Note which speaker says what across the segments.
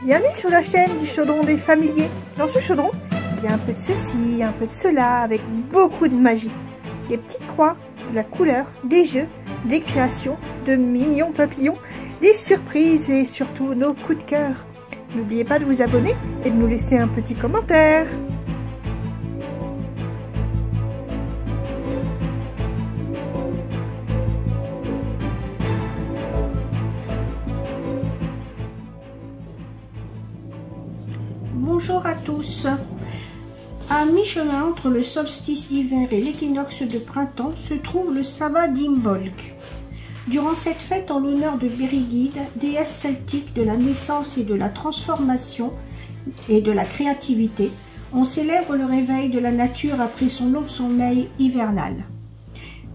Speaker 1: Bienvenue sur la chaîne du chaudron des familiers. Dans ce chaudron, il y a un peu de ceci, un peu de cela, avec beaucoup de magie. Des petites croix, de la couleur, des jeux, des créations, de mignons papillons, des surprises et surtout nos coups de cœur. N'oubliez pas de vous abonner et de nous laisser un petit commentaire.
Speaker 2: Bonjour à tous. À mi-chemin entre le solstice d'hiver et l'équinoxe de printemps se trouve le sabbat d'Imbolc. Durant cette fête en l'honneur de Brigide, déesse celtique de la naissance et de la transformation et de la créativité, on célèbre le réveil de la nature après son long sommeil hivernal.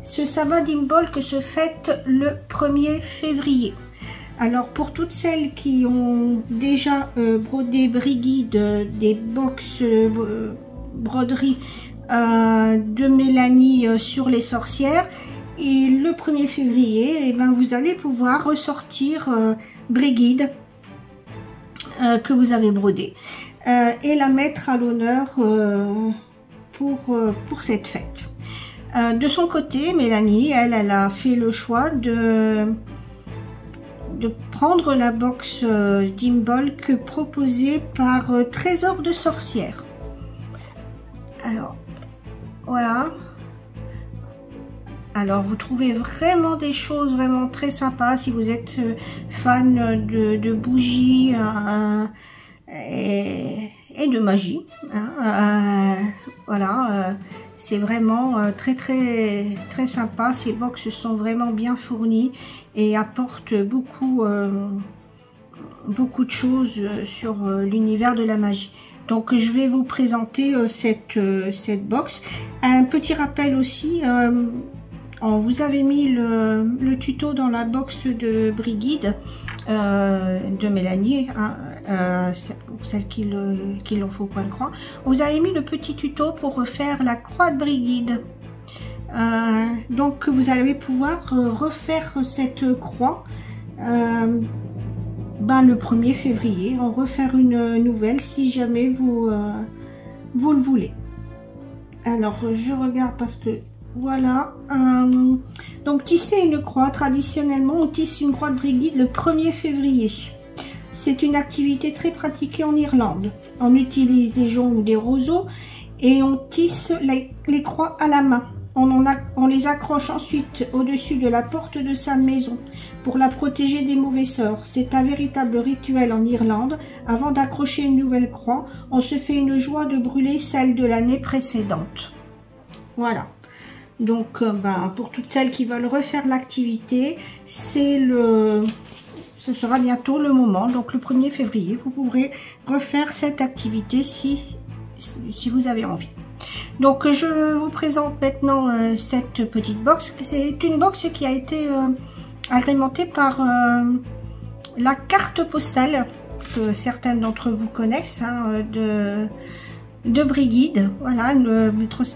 Speaker 2: Ce sabbat d'Imbolc se fête le 1er février. Alors pour toutes celles qui ont déjà brodé Brigide des box broderie de Mélanie sur les sorcières, et le 1er février, eh ben, vous allez pouvoir ressortir Brigide que vous avez brodée et la mettre à l'honneur pour cette fête. De son côté, Mélanie, elle a fait le choix de prendre la box d'Imbolc proposée par Trésor de sorcière. Alors, voilà. Alors, vous trouvez vraiment des choses vraiment très sympas si vous êtes fan de bougies et de magie. Voilà, c'est vraiment très sympa. Ces box sont vraiment bien fournies et apportent beaucoup de choses sur l'univers de la magie. Donc je vais vous présenter cette box. Un petit rappel aussi, on vous avait mis le tuto dans la box de Brigide de Mélanie, hein, pour celles qui l'ont fait au point de croix. On vous avait mis le petit tuto pour refaire la croix de Brigide. Donc vous allez pouvoir refaire cette croix le 1er février, en refaire une nouvelle si jamais vous le voulez. Alors je regarde parce que voilà, donc tisser une croix, traditionnellement on tisse une croix de Brigide le 1er février. C'est une activité très pratiquée en Irlande. On utilise des joncs ou des roseaux et on tisse les croix à la main. On les accroche ensuite au-dessus de la porte de sa maison pour la protéger des mauvais sorts. C'est un véritable rituel en Irlande. Avant d'accrocher une nouvelle croix, on se fait une joie de brûler celle de l'année précédente. Voilà. Donc, pour toutes celles qui veulent refaire l'activité, ce sera bientôt le moment. Donc, le 1er février, vous pourrez refaire cette activité si vous avez envie. Donc je vous présente maintenant cette petite box. C'est une box qui a été agrémentée par la carte postale que certains d'entre vous connaissent, hein, de Brigide. Voilà, le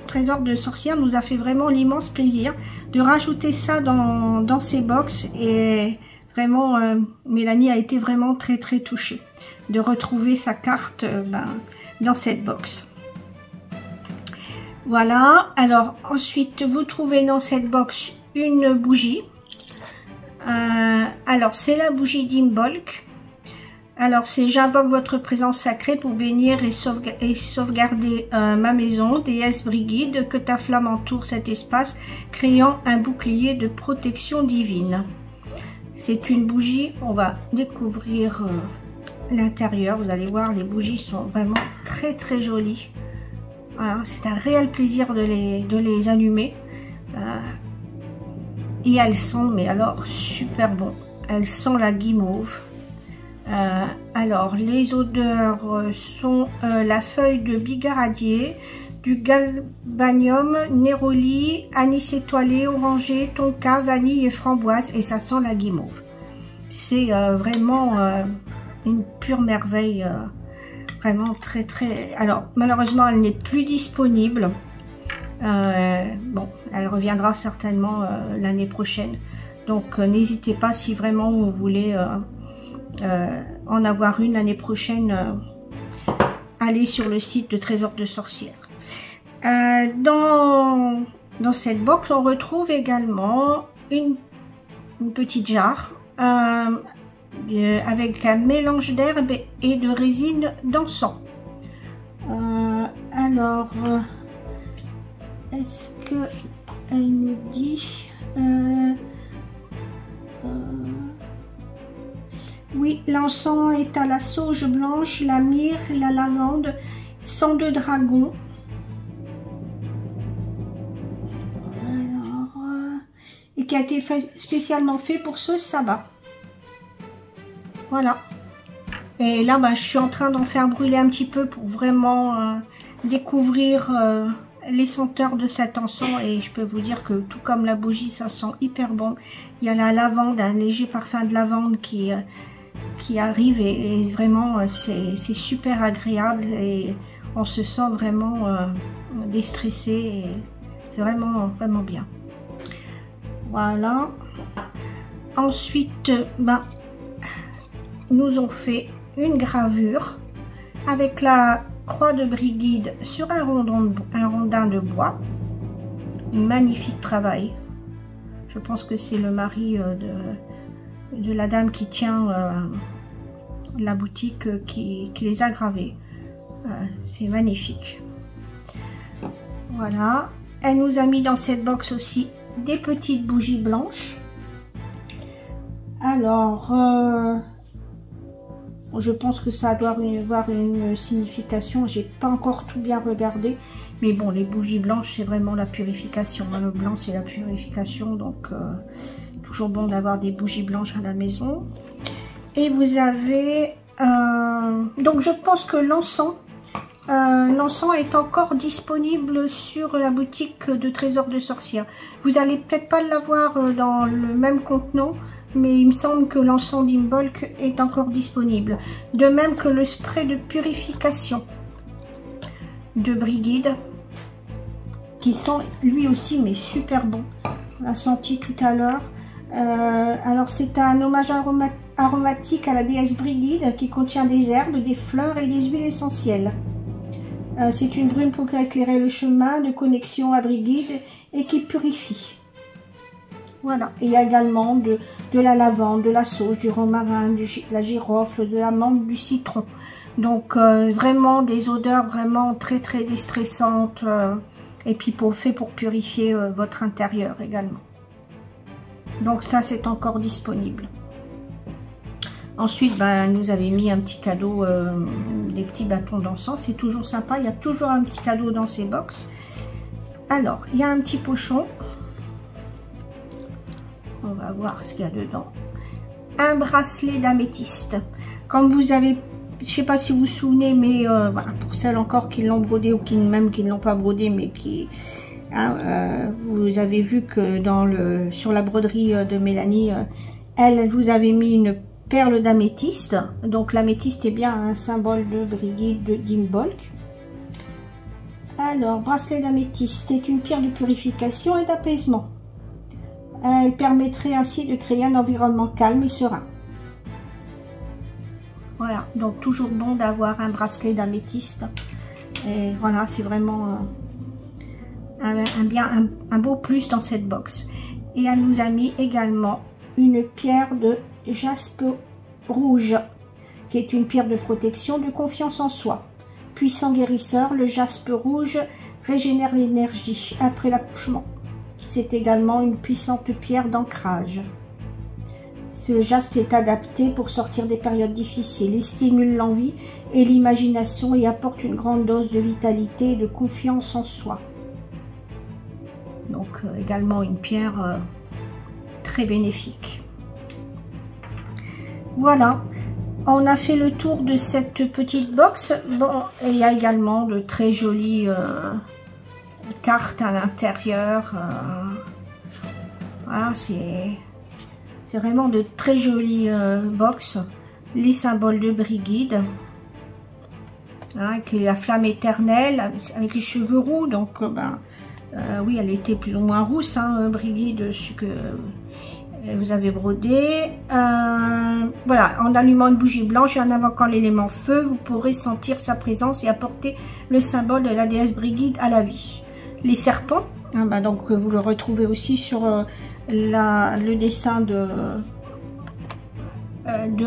Speaker 2: Trésor de sorcière nous a fait vraiment l'immense plaisir de rajouter ça dans ces box, et vraiment Mélanie a été vraiment très touchée de retrouver sa carte dans cette box. Voilà, alors ensuite vous trouvez dans cette box une bougie. Alors c'est la bougie d'Imbolc. Alors c'est: j'invoque votre présence sacrée pour bénir et sauvegarder ma maison, déesse Brigide, que ta flamme entoure cet espace, créant un bouclier de protection divine. C'est une bougie, on va découvrir l'intérieur. Vous allez voir, les bougies sont vraiment très jolies. Voilà, c'est un réel plaisir de les allumer. Et elles sentent, mais alors, super bon. Elles sentent la guimauve. Alors, les odeurs sont la feuille de bigaradier, du galbanium, néroli, anis étoilé, orangé, tonka, vanille et framboise. Et ça sent la guimauve. C'est vraiment une pure merveille. Vraiment très. Alors malheureusement elle n'est plus disponible. Bon, elle reviendra certainement l'année prochaine. Donc n'hésitez pas si vraiment vous voulez en avoir une l'année prochaine, allez sur le site de Trésor de Sorcière. Dans cette box, on retrouve également une petite jarre avec un mélange d'herbes et de résine d'encens. Alors, est-ce que elle nous dit oui, l'encens est à la sauge blanche, la myrrhe, la lavande, sang de dragon. Alors, et qui a été spécialement fait pour ce sabbat. Voilà. Et là, bah, je suis en train d'en faire brûler un petit peu pour vraiment découvrir les senteurs de cet encens. Et je peux vous dire que tout comme la bougie, ça sent hyper bon. Il y a la lavande, un léger parfum de lavande qui arrive et vraiment c'est super agréable et on se sent vraiment déstressé et c'est vraiment bien. Voilà. Ensuite, ben, nous ont fait une gravure avec la croix de Brigide sur un rondin de bois. Magnifique travail. Je pense que c'est le mari de la dame qui tient la boutique qui les a gravés. C'est magnifique. Voilà. Elle nous a mis dans cette box aussi des petites bougies blanches. Alors, je pense que ça doit avoir une signification. J'ai pas encore tout bien regardé. Mais bon, les bougies blanches, c'est vraiment la purification. Le blanc, c'est la purification. Donc, toujours bon d'avoir des bougies blanches à la maison. Et vous avez... donc, je pense que l'encens est encore disponible sur la boutique de Trésor de Sorcière. Vous n'allez peut-être pas l'avoir dans le même contenant, mais il me semble que l'encens d'Imbolc est encore disponible. De même que le spray de purification de Brigide, qui sent lui aussi mais super bon. On l'a senti tout à l'heure. Alors c'est un hommage aromatique à la déesse Brigide qui contient des herbes, des fleurs et des huiles essentielles. C'est une brume pour éclairer le chemin de connexion à Brigide et qui purifie. Voilà. Et il y a également de la lavande, de la sauge, du romarin, de la girofle, de la menthe, du citron. Donc vraiment des odeurs vraiment très déstressantes et puis fait pour purifier votre intérieur également. Donc ça c'est encore disponible. Ensuite, ben, nous avait mis un petit cadeau, des petits bâtons d'encens. C'est toujours sympa, il y a toujours un petit cadeau dans ces box. Alors, il y a un petit pochon. On va voir ce qu'il y a dedans. Un bracelet d'améthyste. Comme vous avez, je ne sais pas si vous vous souvenez, mais voilà, pour celles encore qui l'ont brodé ou qui ne l'ont pas brodé, mais qui... vous avez vu que sur la broderie de Mélanie, elle vous avait mis une perle d'améthyste. Donc l'améthyste est bien un symbole de Brigide d'Imbolc. Alors, bracelet d'améthyste est une pierre de purification et d'apaisement. Elle permettrait ainsi de créer un environnement calme et serein. Voilà, donc toujours bon d'avoir un bracelet d'améthyste. Et voilà, c'est vraiment un beau plus dans cette box. Et elle nous a mis également une pierre de jaspe rouge, qui est une pierre de protection, de confiance en soi. Puissant guérisseur, le jaspe rouge régénère l'énergie après l'accouchement. C'est également une puissante pierre d'ancrage. Ce jaspe est adapté pour sortir des périodes difficiles. Il stimule l'envie et l'imagination et apporte une grande dose de vitalité et de confiance en soi. Donc également une pierre très bénéfique. Voilà, on a fait le tour de cette petite box. Bon, et il y a également de très jolies cartes à l'intérieur. Voilà, c'est vraiment de très jolies box. Les symboles de Brigide, hein, qui est la flamme éternelle avec les cheveux roux. Donc, oui, elle était plus ou moins rousse, hein, Brigide, vous avez brodé. Voilà, en allumant une bougie blanche et en invoquant l'élément feu, vous pourrez sentir sa présence et apporter le symbole de la déesse Brigide à la vie. Les serpents, hein, bah donc vous le retrouvez aussi sur le dessin de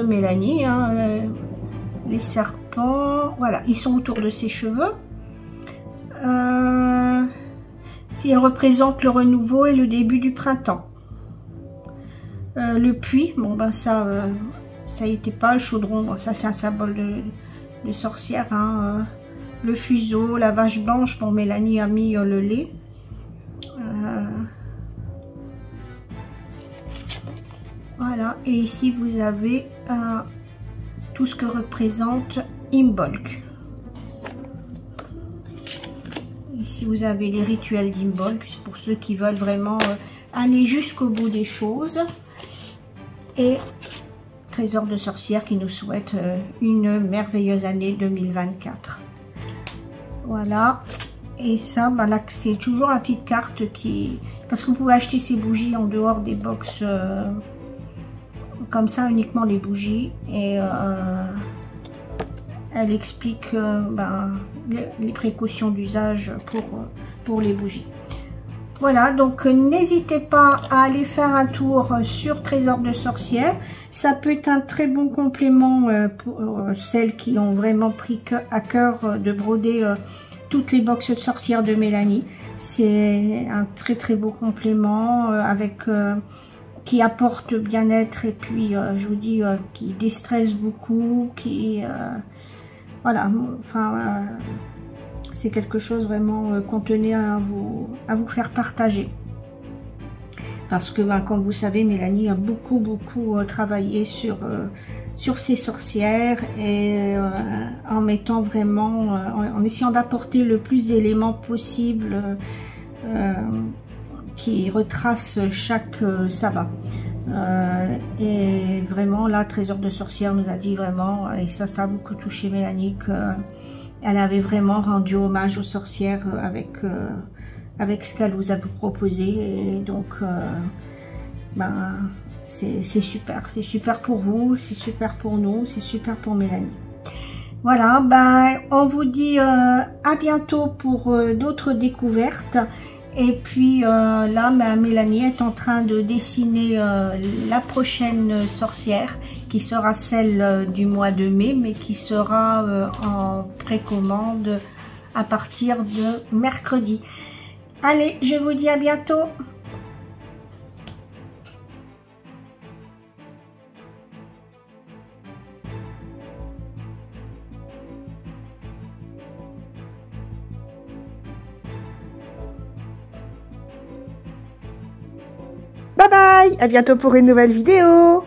Speaker 2: Mélanie. Hein, les serpents, voilà, ils sont autour de ses cheveux. Si elle représente le renouveau et le début du printemps. Le puits, bon ben ça y était pas. Le chaudron, bon, ça c'est un symbole de sorcière. Hein, le fuseau, la vache blanche, bon Mélanie a mis le lait. Voilà, et ici vous avez tout ce que représente Imbolc. Ici vous avez les rituels d'Imbolc, c'est pour ceux qui veulent vraiment aller jusqu'au bout des choses. Et Trésor de sorcière qui nous souhaite une merveilleuse année 2024. Voilà. Et ça, bah là, c'est toujours la petite carte qui... Parce que vous pouvez acheter ces bougies en dehors des box comme ça, uniquement les bougies. Et elle explique les précautions d'usage pour les bougies. Voilà, donc n'hésitez pas à aller faire un tour sur Trésor de sorcière. Ça peut être un très bon complément pour celles qui ont vraiment pris à cœur de broder toutes les boxes de sorcière de Mélanie. C'est un très très beau complément qui apporte bien-être et puis je vous dis qui déstresse beaucoup, qui voilà, enfin c'est quelque chose vraiment qu'on tenait à vous faire partager. Parce que, comme vous savez, Mélanie a beaucoup travaillé sur ses sorcières et en mettant vraiment, en essayant d'apporter le plus d'éléments possible qui retracent chaque sabbat. Et vraiment, là, Trésor de sorcière nous a dit vraiment, et ça a beaucoup touché Mélanie, que elle avait vraiment rendu hommage aux sorcières avec ce qu'elle vous a proposé. Et donc, c'est super pour vous, c'est super pour nous, c'est super pour Mélanie. Voilà, on vous dit à bientôt pour d'autres découvertes. Et puis là, Mélanie est en train de dessiner la prochaine sorcière, qui sera celle du mois de mai, mais qui sera en précommande à partir de mercredi. Allez, je vous dis à bientôt.
Speaker 1: Bye bye, à bientôt pour une nouvelle vidéo.